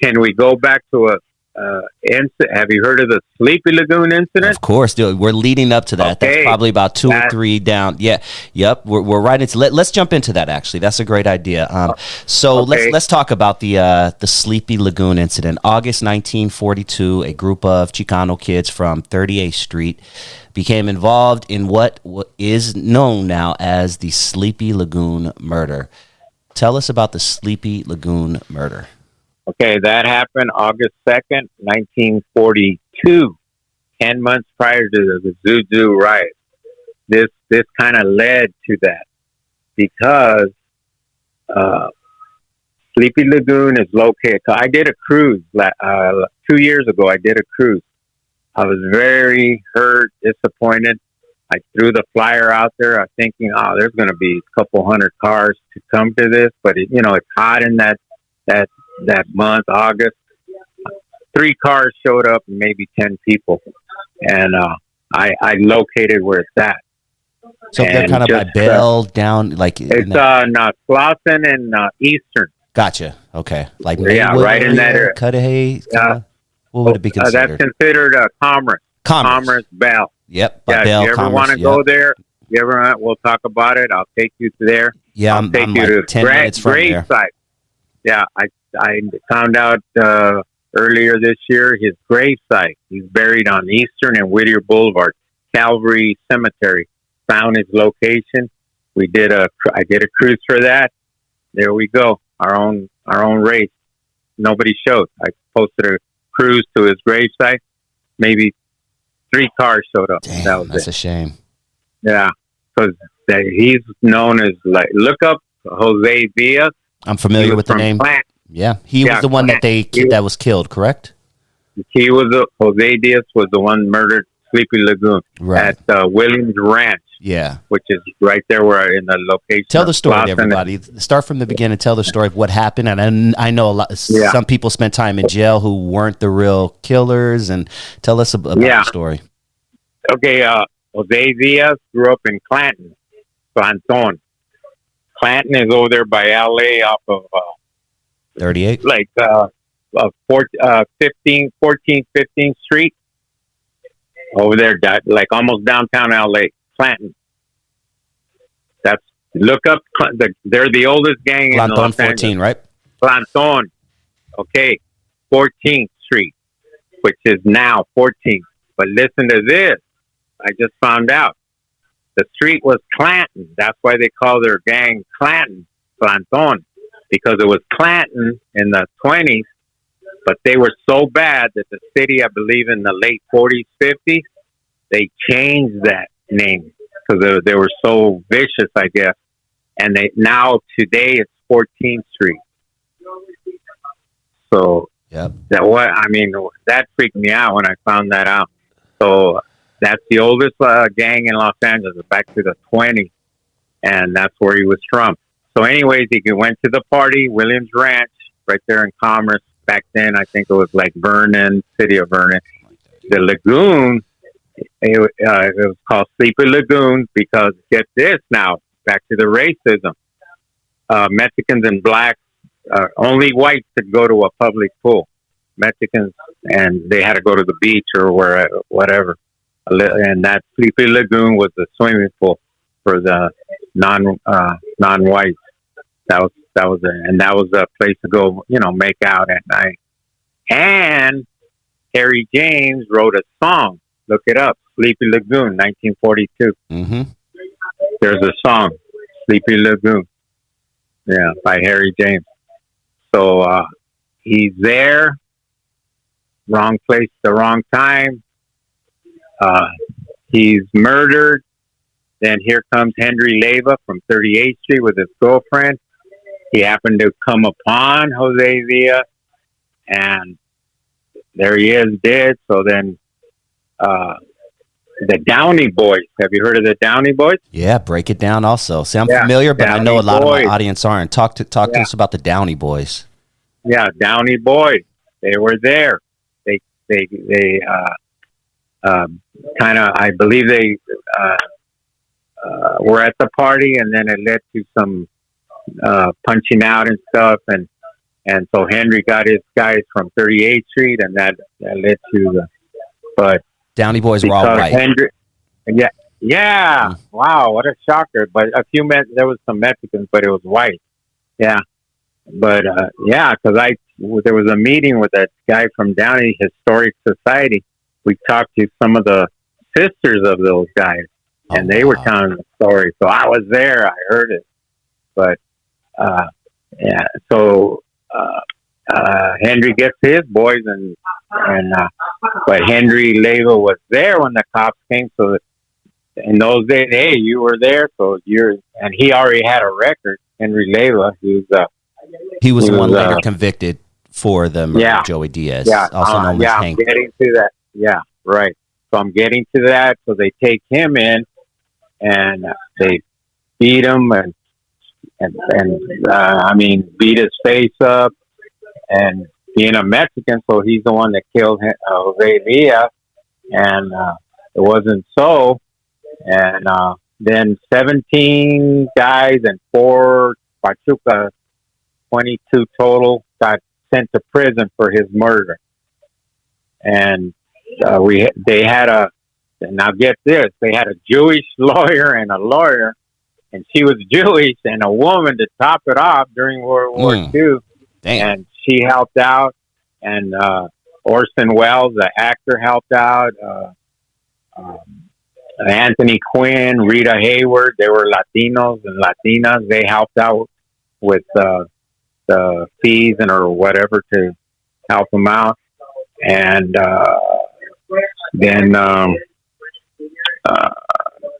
can we go back to a incident? Have you heard of the Sleepy Lagoon incident? Of course, dude. We're leading up to that. Okay. That's probably about two or three down. Yeah, yep. We're right into. Let's jump into that. Actually, that's a great idea. So let's talk about the Sleepy Lagoon incident. August 1942, a group of Chicano kids from 38th Street became involved in what is known now as the Sleepy Lagoon murder. Tell us about the Sleepy Lagoon murder. Okay, that happened August 2nd, 1942, 10 months prior to the ZOOT riot. This kind of led to that because Sleepy Lagoon is located. I did a cruise 2 years ago. I did a cruise. I was very hurt, disappointed. I threw the flyer out there, thinking, "Oh, there's going to be a couple hundred cars to come to this," but it's hot in that month, August. 3 cars showed up and maybe 10 people. And I located where it's at. So they're kind of by Bell down, like... It's Slauson and Eastern. Gotcha. Okay. Like Maywood, right in that area. Cudahy? What would it be considered? That's considered Commerce, Bell. Yep. Yeah, Bell, if you ever want to go there, we'll talk about it. I'll take you there. Yeah, I'll take I'm you like to 10 minutes from there. Site. Yeah, I found out earlier this year his grave site. He's buried on Eastern and Whittier Boulevard, Calvary Cemetery. Found his location. I did a cruise for that. There we go. Our own race. Nobody showed. I posted a cruise to his grave site. Maybe 3 cars showed up. Damn, that's a shame. Yeah, because he's known as, like, look up Jose Diaz. I'm familiar with the name. Plant. Yeah, he was the one that was killed, correct? Jose Diaz was the one murdered Sleepy Lagoon at Williams Ranch. Yeah, which is right there where in the location. Tell the story, everybody. Start from the beginning. Tell the story of what happened. And I know some people spent time in jail who weren't the real killers. And tell us about the story. Okay, Jose Diaz grew up in Clanton, Planton. Clanton is over there by LA off of 38, like 15th Street. Over there, like almost downtown LA, Clanton. Look up. They're the oldest gang in Los Angeles. 14, right? Planton. Okay, 14th Street, which is now 14th. But listen to this. I just found out. The street was Clanton. That's why they call their gang Clanton, Planton, because it was Clanton in the 20s, but they were so bad that the city, I believe in the late 40s, 50s, they changed that name because they were so vicious, I guess. And today it's 14th Street. So that freaked me out when I found that out. So that's the oldest gang in Los Angeles, back to the 20s, and that's where he was from. So anyways, he went to the party, Williams Ranch, right there in Commerce. Back then, I think it was like Vernon, city of Vernon. The lagoon, it was called Sleepy Lagoon because, get this now, back to the racism. Mexicans and blacks, only whites could go to a public pool. Mexicans, and they had to go to the beach or whatever. And that Sleepy Lagoon was the swimming pool for the non-whites. That was a place to go, make out at night. And Harry James wrote a song. Look it up, Sleepy Lagoon, 1942. Mm-hmm. There's a song, Sleepy Lagoon, by Harry James. So he's there, wrong place, the wrong time. He's murdered. Then here comes Henry Leyva from 38th Street with his girlfriend. He happened to come upon Jose Diaz, and there he is, dead. So then the Downey boys. Have you heard of the Downey boys? Yeah, break it down also. See, I'm familiar, but Downey I know a lot boys. Of my audience aren't. Talk to us about the Downey boys. Yeah, Downey boys. They were there. They kind of, I believe they were at the party, and then it led to some punching out and stuff. And And so Henry got his guys from 38th Street, and that led to the. But Downey boys were all white. Henry, yeah. Wow, what a shocker! But there was some Mexicans, but it was white. Yeah, but because there was a meeting with that guy from Downey Historic Society. We talked to some of the sisters of those guys, and they were telling the story. So I was there, I heard it. But so Henry gets his boys, but Henry Leyva was there when the cops came. So in those days, hey, you were there, so and he already had a record. Henry Leyva, he was the one later convicted for the murder of Joey Diaz, also known as Hank. I'm getting to that. Yeah, right. So I'm getting to that. So they take him in, and they beat him, and beat his face up, and being a Mexican, so he's the one that killed Jose Villa, and it wasn't so. And then 17 guys and 4 Pachuca, 22 total, got sent to prison for his murder. And they had now get this, they had a Jewish lawyer and a lawyer, and she was Jewish, and a woman to top it off during World War II. Damn. And she helped out, and Orson Welles, the actor, helped out. Anthony Quinn, Rita Hayward, they were Latinos and Latinas. They helped out with the fees or whatever to help them out. And then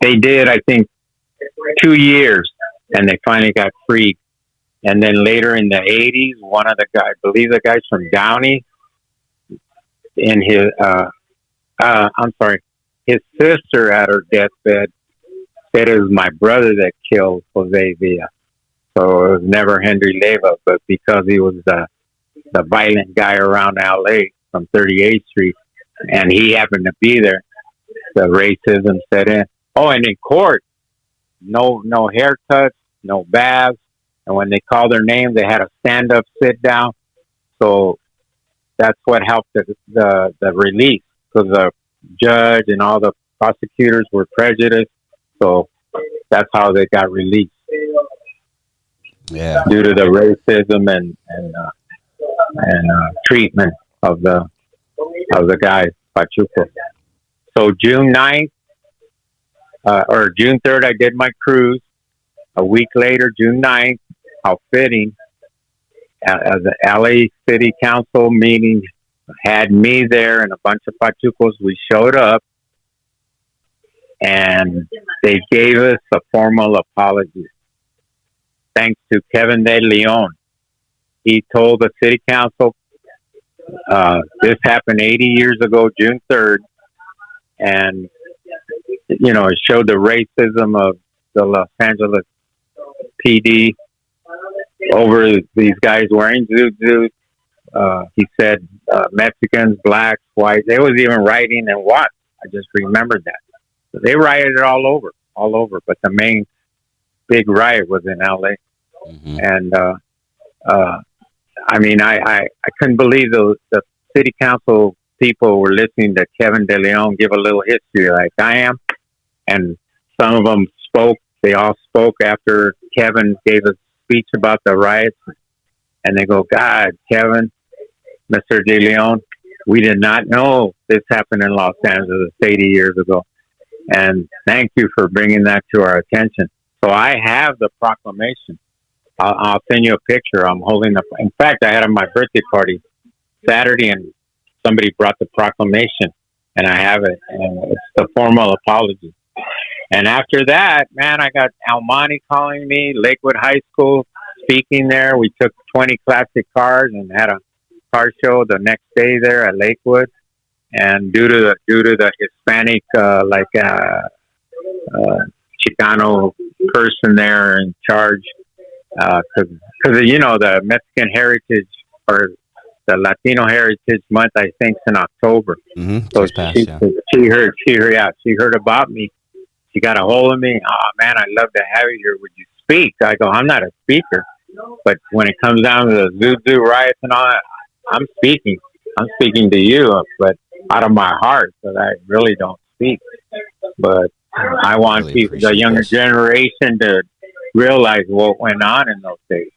they did, I think, 2 years, and they finally got freed. And then later in the 80s, one of the guys, I believe the guy's from Downey, in his, his sister at her deathbed said it was my brother that killed Jose Villa. So it was never Henry Leyva, but because he was the violent guy around LA from 38th Street, and he happened to be there, the racism set in. Oh, and in court, no haircuts, no baths, and when they called their name, they had a stand-up, sit-down. So that's what helped the release, because the judge and all the prosecutors were prejudiced. So that's how they got released. Yeah, due to the racism and treatment of the guys, Pachuco. So June 9th or June 3rd, I did my cruise. A week later, June 9th, how fitting, the LA City Council meeting had me there and a bunch of Pachucos. We showed up, and they gave us a formal apology. Thanks to Kevin De Leon. He told the city council, this happened 80 years ago, June 3rd, and, it showed the racism of the Los Angeles PD over these guys wearing ZOOT. He said Mexicans, blacks, whites. They was even writing in what? I just remembered that. So they rioted all over. But the main big riot was in LA. Mm-hmm. And I couldn't believe the city council people were listening to Kevin De Leon give a little history like I am. And some of them spoke. They all spoke after Kevin gave a speech about the riots. And they go, God, Kevin, Mr. De Leon, we did not know this happened in Los Angeles 80 years ago. And thank you for bringing that to our attention. So I have the proclamation. I'll send you a picture. I'm holding up. In fact, I had my birthday party Saturday, and somebody brought the proclamation, and I have it. And it's the formal apology. And after that, man, I got Almani calling me, Lakewood High School, speaking there. We took 20 classic cars and had a car show the next day there at Lakewood. And due to the Hispanic, Chicano person there in charge, because the Mexican Heritage or the Latino Heritage Month, I think, is in October. Mm-hmm. So she heard about me. She got a hold of me. Oh man, I'd love to have you here. Would you speak? I go, I'm not a speaker. But when it comes down to the ZOOT riots and all that, I'm speaking. I'm speaking to you, but out of my heart, so I really don't speak. But I want Really people, the appreciate younger this. generation, to realize what went on in those days.